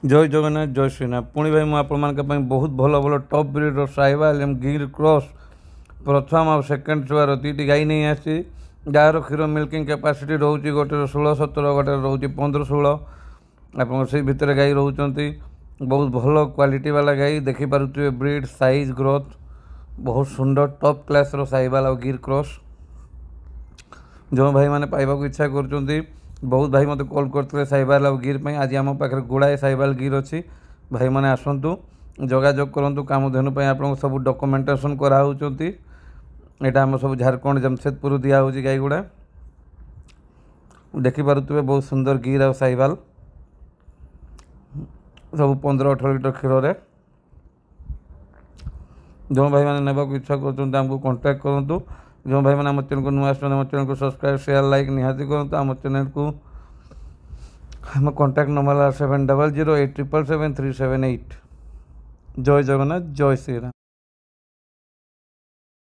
जय जगन्नाथ जय श्रीनाथ पुणी भाई मुझे बहुत भल भल टॉप ब्रीड साहिवाल एवं गिर क्रॉस प्रथम और सेकेंड छुआर दुईटी गाई नहीं आसी जार क्षीर मिल्किंग कैपेसिटी रोचे गोटे 16-17 गोटे रोचे 15-16 आप से भितर गाई रोच बहुत भल क्वालिटी वाला गाई देखिपे ब्रीड साइज ग्रोथ बहुत सुंदर टॉप क्लास साहिवाल और गिर क्रॉस जो भाई मैंने पाइबा इच्छा कर बहुत भाई मत कॉल करते साहिवाल और गिर आज आम पाखे गुड़ाए साहिवाल गिर अच्छी भाई मैंने आसतु जोगाजोग करूँ कामधेनु आप सब डॉक्यूमेंटेशन कराऊँच यहाँ आम सब झारखंड जमशेदपुर दिया गाई गुड़ा देखिपे बहुत सुंदर गिर और साहिवाल सब 15-18 लीटर क्षीर जो भाई मैंने नेबाक इच्छा करमको कांटेक्ट करूँ जो भाई मैंने आम चैनल को नुआ आम चैनल को सब्सक्राइब शेयर लाइक निहाती करूँ आम चैनल को आम कांटेक्ट नंबर 7008777378 जय जगन्नाथ जय श्रीराम।